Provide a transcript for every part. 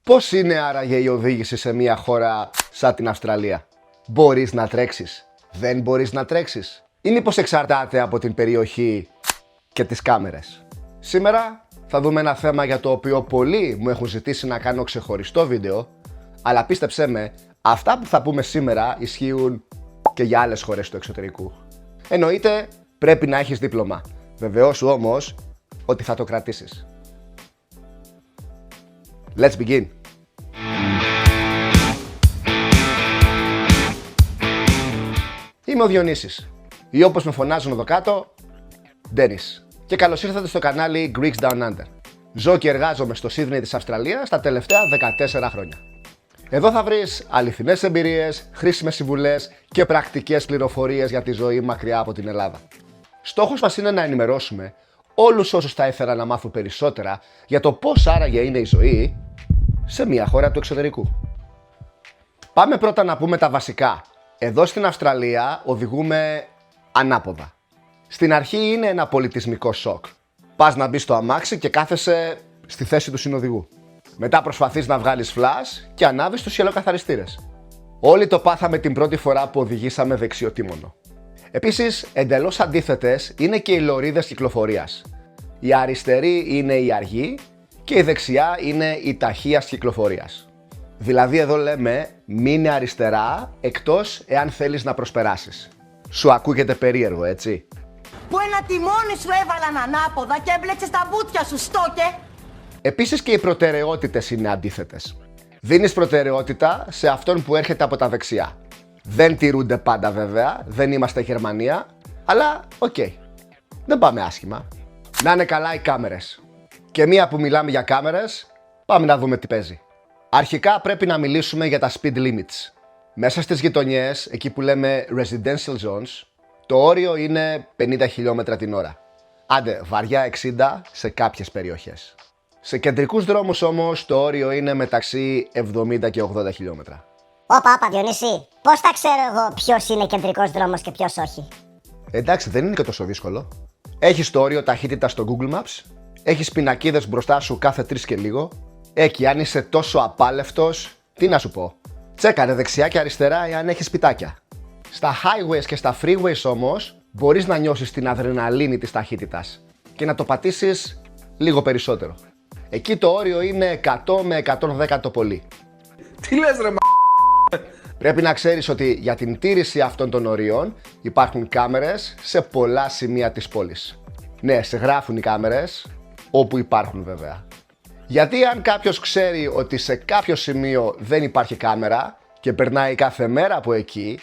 Πώς είναι άραγε η οδήγηση σε μια χώρα σαν την Αυστραλία? Μπορείς να τρέξεις? Δεν μπορείς να τρέξεις? Ή μήπως εξαρτάται από την περιοχή και τις κάμερες? Σήμερα θα δούμε ένα θέμα για το οποίο πολλοί μου έχουν ζητήσει να κάνω ξεχωριστό βίντεο, αλλά πίστεψέ με, αυτά που θα πούμε σήμερα ισχύουν και για άλλες χώρες του εξωτερικού. Εννοείται πρέπει να έχεις δίπλωμα. Βεβαιώσου όμως ότι θα το κρατήσεις. Let's begin! Είμαι ο Διονύσης ή όπως με φωνάζουν εδώ κάτω, Ντένις. Και καλώς ήρθατε στο κανάλι Greeks Down Under. Ζω και εργάζομαι στο Σίδνεϊ της Αυστραλίας τα τελευταία 14 χρόνια. Εδώ θα βρεις αληθινές εμπειρίες, χρήσιμες συμβουλές και πρακτικές πληροφορίες για τη ζωή μακριά από την Ελλάδα. Στόχος μας είναι να ενημερώσουμε όλους όσους θα ήθελαν να μάθουν περισσότερα για το πώς άραγε είναι η ζωή σε μια χώρα του εξωτερικού. Πάμε πρώτα να πούμε τα βασικά. Εδώ στην Αυστραλία οδηγούμε ανάποδα. Στην αρχή είναι ένα πολιτισμικό σοκ. Πας να μπεις στο αμάξι και κάθεσαι στη θέση του συνοδηγού. Μετά προσπαθείς να βγάλεις φλας και ανάβεις τους γυαλοκαθαριστήρες. Όλοι το πάθαμε την πρώτη φορά που οδηγήσαμε δεξιοτήμονο. Επίσης, εντελώς αντίθετες είναι και οι λωρίδες κυκλοφορίας. Η αριστερή είναι η αργή και η δεξιά είναι η ταχείας κυκλοφορίας. Δηλαδή εδώ λέμε μείνε αριστερά εκτός εάν θέλεις να προσπεράσεις. Σου ακούγεται περίεργο, έτσι? Που ένα τιμόνι σου έβαλαν ανάποδα και έμπλεξες τα μπουτια σου, στόκε! Επίσης και οι προτεραιότητες είναι αντίθετες. Δίνεις προτεραιότητα σε αυτόν που έρχεται από τα δεξιά. Δεν τηρούνται πάντα βέβαια, δεν είμαστε Γερμανία, αλλά οκ. Δεν πάμε άσχημα. Να είναι καλά οι κάμερες. Και μία που μιλάμε για κάμερες, πάμε να δούμε τι παίζει. Αρχικά πρέπει να μιλήσουμε για τα speed limits. Μέσα στις γειτονιές, εκεί που λέμε residential zones, το όριο είναι 50 χιλιόμετρα την ώρα. Άντε, βαριά 60 σε κάποιες περιοχές. Σε κεντρικούς δρόμους όμως το όριο είναι μεταξύ 70 και 80 χιλιόμετρα. Όπα, Διονύση, πώς θα ξέρω εγώ ποιος είναι κεντρικός δρόμος και ποιος όχι? Εντάξει, δεν είναι και τόσο δύσκολο. Έχεις το όριο ταχύτητα στο Google Maps, έχεις πινακίδες μπροστά σου κάθε 3 και λίγο. Εκεί, αν είσαι τόσο απάλευτος, τι να σου πω. Τσέκαρε δεξιά και αριστερά εάν έχεις σπιτάκια. Στα highways και στα freeways όμως μπορείς να νιώσεις την αδρεναλίνη της ταχύτητας και να το πατήσεις λίγο περισσότερο. Εκεί το όριο είναι 100 με 110 το πολύ. Τι λες ρε Πρέπει να ξέρεις ότι για την τήρηση αυτών των ορίων υπάρχουν κάμερες σε πολλά σημεία της πόλης. Ναι, σε γράφουν οι κάμερες, όπου υπάρχουν βέβαια. Γιατί αν κάποιος ξέρει ότι σε κάποιο σημείο δεν υπάρχει κάμερα και περνάει κάθε μέρα από εκεί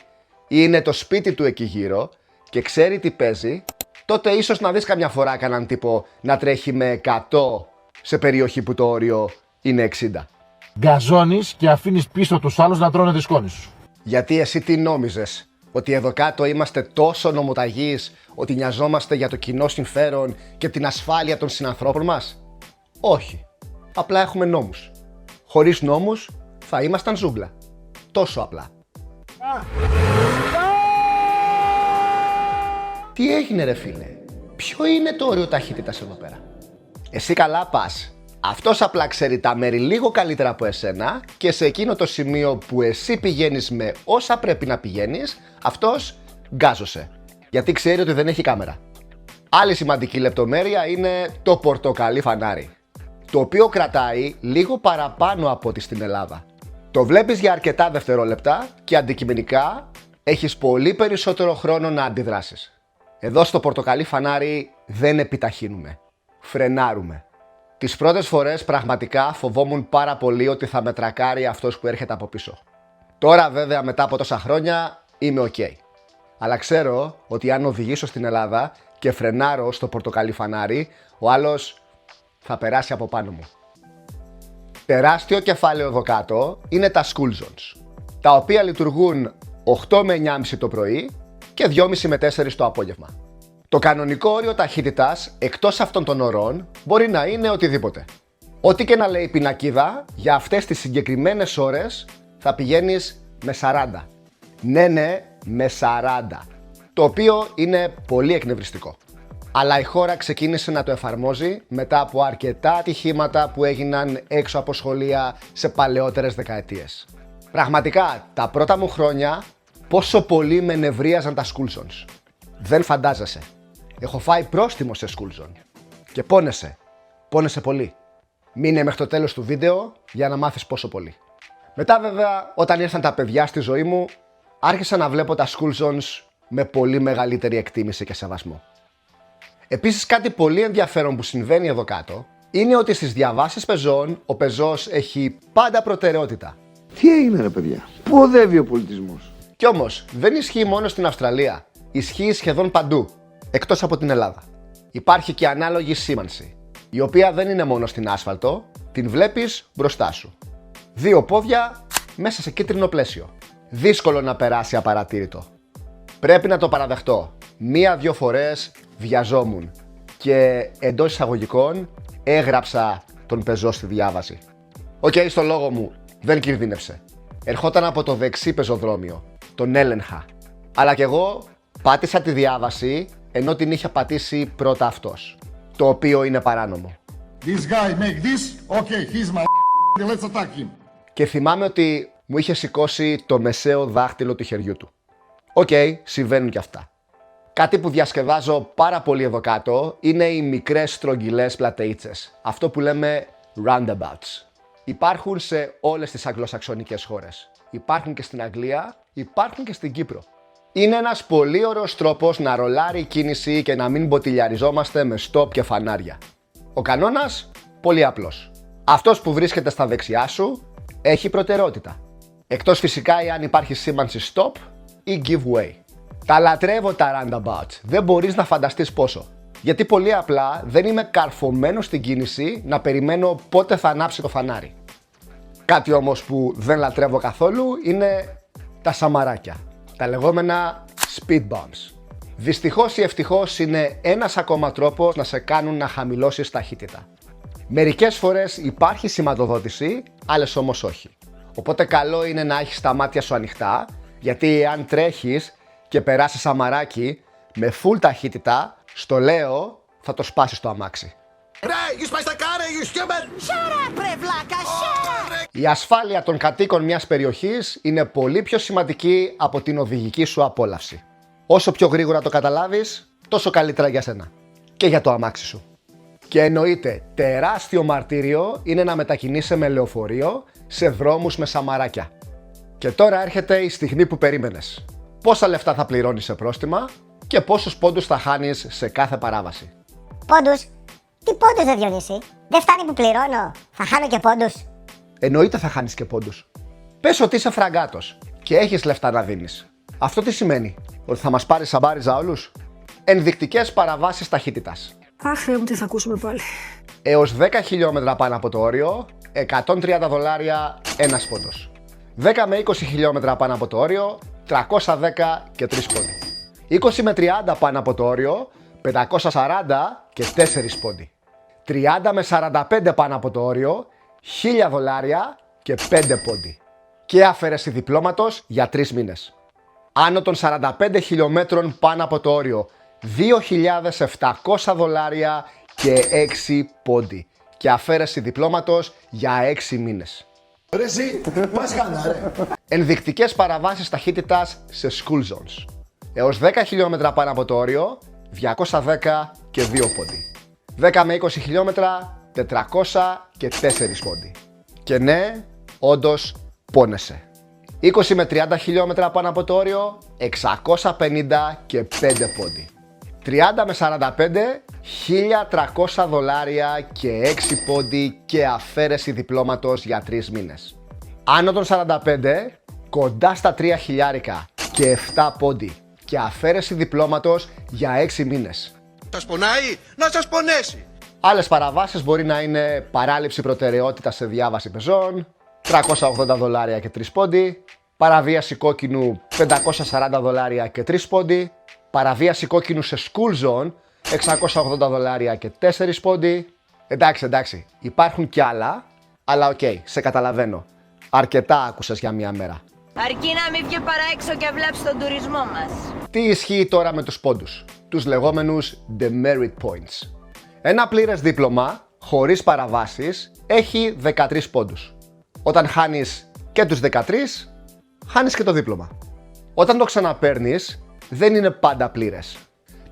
ή είναι το σπίτι του εκεί γύρω και ξέρει τι παίζει, τότε ίσως να δεις καμιά φορά κανέναν τύπο να τρέχει με 100 σε περιοχή που το όριο είναι 60. Γκαζώνεις και αφήνεις πίσω τους άλλους να τρώνε τη σκόνη σου. Γιατί εσύ τι νόμιζες? Ότι εδώ κάτω είμαστε τόσο νομοταγείς ότι νοιαζόμαστε για το κοινό συμφέρον και την ασφάλεια των συνανθρώπων μας? Όχι. Απλά έχουμε νόμους. Χωρίς νόμους θα ήμασταν ζούγκλα. Τόσο απλά. Τι έγινε ρε φίλε? Ποιο είναι το όριο ταχύτητας εδώ πέρα? Εσύ καλά πας. Αυτός απλά ξέρει τα μέρη λίγο καλύτερα από εσένα και σε εκείνο το σημείο που εσύ πηγαίνεις με όσα πρέπει να πηγαίνεις, αυτός γκάζωσε. Γιατί ξέρει ότι δεν έχει κάμερα. Άλλη σημαντική λεπτομέρεια είναι το πορτοκαλί φανάρι, το οποίο κρατάει λίγο παραπάνω από ό,τι στην Ελλάδα. Το βλέπεις για αρκετά δευτερόλεπτα και αντικειμενικά έχεις πολύ περισσότερο χρόνο να αντιδράσεις. Εδώ στο πορτοκαλί φανάρι δεν επιταχύνουμε, φρενάρουμε. Τις πρώτες φορές πραγματικά φοβόμουν πάρα πολύ ότι θα με τρακάρει αυτός που έρχεται από πίσω. Τώρα βέβαια μετά από τόσα χρόνια είμαι ok. Αλλά ξέρω ότι αν οδηγήσω στην Ελλάδα και φρενάρω στο πορτοκαλί φανάρι, ο άλλος θα περάσει από πάνω μου. Τεράστιο κεφάλαιο εδώ κάτω είναι τα school zones, τα οποία λειτουργούν 8 με 9.30 το πρωί και 2.30 με 4 το απόγευμα. Το κανονικό όριο ταχύτητας εκτός αυτών των ωρών μπορεί να είναι οτιδήποτε. Ό,τι και να λέει η πινακίδα, για αυτές τις συγκεκριμένες ώρες θα πηγαίνεις με 40. Ναι, με 40. Το οποίο είναι πολύ εκνευριστικό. Αλλά η χώρα ξεκίνησε να το εφαρμόζει μετά από αρκετά ατυχήματα που έγιναν έξω από σχολεία σε παλαιότερες δεκαετίες. Πραγματικά, τα πρώτα μου χρόνια, πόσο πολύ με νευρίαζαν τα school zones. Δεν φαντάζεσαι. Έχω φάει πρόστιμο σε school zone. Και πόνεσε. Πόνεσε πολύ. Μείνε μέχρι το τέλος του βίντεο για να μάθεις πόσο πολύ. Μετά βέβαια, όταν ήρθαν τα παιδιά στη ζωή μου, άρχισα να βλέπω τα school zones με πολύ μεγαλύτερη εκτίμηση και σεβασμό. Επίσης, κάτι πολύ ενδιαφέρον που συμβαίνει εδώ κάτω είναι ότι στις διαβάσεις πεζών ο πεζός έχει πάντα προτεραιότητα. Τι έγινε ρε παιδιά, πού οδεύει ο πολιτισμός? Κι όμως δεν ισχύει μόνο στην Αυστραλία, ισχύει σχεδόν παντού, εκτός από την Ελλάδα. Υπάρχει και ανάλογη σήμανση, η οποία δεν είναι μόνο στην άσφαλτο, την βλέπεις μπροστά σου. 2 πόδια μέσα σε κίτρινο πλαίσιο. Δύσκολο να περάσει απαρατήρητο. Πρέπει να το παραδεχτώ. 1-2 φορές βιαζόμουν και εντός εισαγωγικών έγραψα τον πεζό στη διάβαση. Οκ, στο λόγο μου δεν κινδύνευσε. Ερχόταν από το δεξί πεζοδρόμιο, τον έλεγχα. Αλλά κι εγώ πάτησα τη διάβαση ενώ την είχε πατήσει πρώτα αυτός, το οποίο είναι παράνομο. This guy make this, okay, he's my let's attack him. Και θυμάμαι ότι μου είχε σηκώσει το μεσαίο δάχτυλο του χεριού του. Οκ, συμβαίνουν κι αυτά. Κάτι που διασκεδάζω πάρα πολύ εδώ κάτω είναι οι μικρές στρογγυλές πλατεΐτσες. Αυτό που λέμε roundabouts. Υπάρχουν σε όλες τις αγγλοσαξονικές χώρες. Υπάρχουν και στην Αγγλία, υπάρχουν και στην Κύπρο. Είναι ένας πολύ ωραίος τρόπος να ρολάρει η κίνηση και να μην μποτιλιαριζόμαστε με stop και φανάρια. Ο κανόνας, πολύ απλός. Αυτός που βρίσκεται στα δεξιά σου έχει προτεραιότητα. Εκτός φυσικά εάν υπάρχει σήμανση stop ή give way. Τα λατρεύω τα roundabouts, δεν μπορείς να φανταστείς πόσο. Γιατί πολύ απλά δεν είμαι καρφωμένος στην κίνηση να περιμένω πότε θα ανάψει το φανάρι. Κάτι όμως που δεν λατρεύω καθόλου είναι τα σαμαράκια, τα λεγόμενα speed bumps. Δυστυχώς ή ευτυχώς είναι ένας ακόμα τρόπος να σε κάνουν να χαμηλώσεις ταχύτητα. Μερικές φορές υπάρχει σηματοδότηση, άλλες όμως όχι. Οπότε καλό είναι να έχεις τα μάτια σου ανοιχτά, γιατί αν τρέχεις και περάσεις σαμαράκι με full ταχύτητα, στο λέω, θα το σπάσεις το αμάξι. Ρε βλάκα, Η ασφάλεια των κατοίκων μιας περιοχής είναι πολύ πιο σημαντική από την οδηγική σου απόλαυση. Όσο πιο γρήγορα το καταλάβεις, τόσο καλύτερα για σένα και για το αμάξι σου. Και εννοείται, τεράστιο μαρτύριο είναι να μετακινείσαι με λεωφορείο σε δρόμους με σαμαράκια. Και τώρα έρχεται η στιγμή που περίμενες. Πόσα λεφτά θα πληρώνεις σε πρόστιμα και πόσους πόντους θα χάνεις σε κάθε παράβαση. Πόντους? Τι πόντους ρε Διονύση? Δεν φτάνει που πληρώνω. Θα χάνω και πόντους. Εννοείται θα χάνεις και πόντους. Πες ότι είσαι φραγκάτος και έχεις λεφτά να δίνεις. Αυτό τι σημαίνει? Ότι θα μας πάρεις σαμπάριζα όλους? Ενδεικτικές παραβάσεις ταχύτητας. Αχ, Θεέ μου, τι θα ακούσουμε πάλι. Έως 10 χιλιόμετρα πάνω από το όριο, $130 ένας πόντος. 10 με 20 χιλιόμετρα πάνω από το όριο, 310 και 3 πόντοι. 20 με 30 πάνω από το όριο, 540 και 4 πόντοι. 30 με 45 πάνω από το όριο, $1.000 και 5 πόντοι. Και αφαίρεση διπλώματος για 3 μήνες. Άνω των 45 χιλιόμετρων πάνω από το όριο, $2.700 και 6 πόντοι. Και αφαίρεση διπλώματος για 6 μήνες. Ρε εσύ, πας καλά ρε. Ενδεικτικές παραβάσεις ταχύτητας σε school zones. Έως 10 χιλιόμετρα πάνω από το όριο, 210 και 2 πόντι. 10 με 20 χιλιόμετρα, 400 και 4 πόντι. Και ναι, όντως πόνεσαι. 20 με 30 χιλιόμετρα πάνω από το όριο, 650 και 5 πόντι. 30 με 45, $1.300 και 6 πόντι και αφαίρεση διπλώματος για 3 μήνες. Άνω των 45, κοντά στα 3 χιλιάρικα και 7 πόντι και αφαίρεση διπλώματος για 6 μήνες. Σας πονάει, να σας πονέσει! Άλλες παραβάσεις μπορεί να είναι παράληψη προτεραιότητας σε διάβαση πεζών, $380 και 3 πόντι, παραβίαση κόκκινου $540 και 3 πόντι, παραβίαση κόκκινου σε school zone $680 και 4 πόντι. Εντάξει, υπάρχουν κι άλλα, αλλά οκ, σε καταλαβαίνω. Αρκετά άκουσες για μία μέρα. Αρκεί να μην βγει παρά έξω και βλέπει τον τουρισμό μας. Τι ισχύει τώρα με τους πόντους, τους λεγόμενους demerit points. Ένα πλήρες δίπλωμα, χωρίς παραβάσεις, έχει 13 πόντους. Όταν χάνεις και τους 13, χάνεις και το δίπλωμα. Όταν το ξαναπαίρνεις, δεν είναι πάντα πλήρες.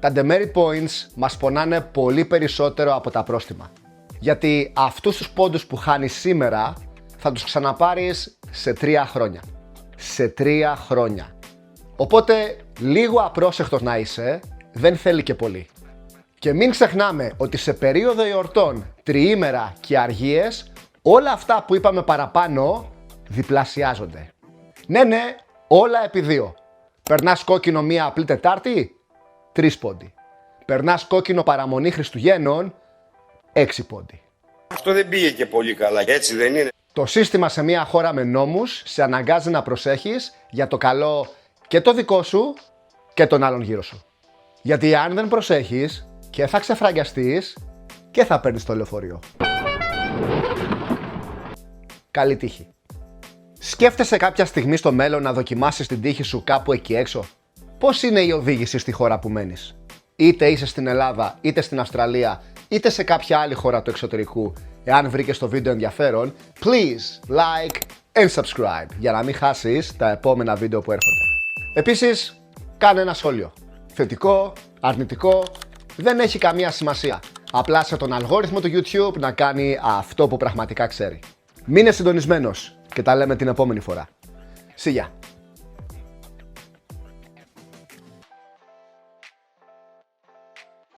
Τα demerit points μας πονάνε πολύ περισσότερο από τα πρόστιμα. Γιατί αυτούς τους πόντους που χάνεις σήμερα, θα τους ξαναπάρεις σε 3 χρόνια. Σε 3 χρόνια. Οπότε, λίγο απρόσεχτος να είσαι, δεν θέλει και πολύ. Και μην ξεχνάμε ότι σε περίοδο εορτών, τριήμερα και αργίες, όλα αυτά που είπαμε παραπάνω διπλασιάζονται. Ναι, όλα επί 2. Περνάς κόκκινο μία απλή Τετάρτη, 3 πόντι. Περνάς κόκκινο παραμονή Χριστουγέννων, 6 πόντι. Αυτό δεν πήγε και πολύ καλά, έτσι δεν είναι? Το σύστημα σε μια χώρα με νόμους σε αναγκάζει να προσέχεις για το καλό και το δικό σου και των άλλων γύρω σου. Γιατί αν δεν προσέχεις, και θα ξεφραγκιαστείς και θα παίρνεις το λεωφορείο. Καλή τύχη. Σκέφτεσαι κάποια στιγμή στο μέλλον να δοκιμάσεις την τύχη σου κάπου εκεί έξω? Πώς είναι η οδήγηση στη χώρα που μένεις? Είτε είσαι στην Ελλάδα, είτε στην Αυστραλία, είτε σε κάποια άλλη χώρα του εξωτερικού. Εάν βρήκες το βίντεο ενδιαφέρον, please like and subscribe για να μην χάσεις τα επόμενα βίντεο που έρχονται. Επίσης, κάνε ένα σχόλιο. Θετικό, αρνητικό, δεν έχει καμία σημασία. Απλά σε τον αλγόριθμο του YouTube να κάνει αυτό που πραγματικά ξέρει. Μείνε συντονισμένος και τα λέμε την επόμενη φορά. See ya.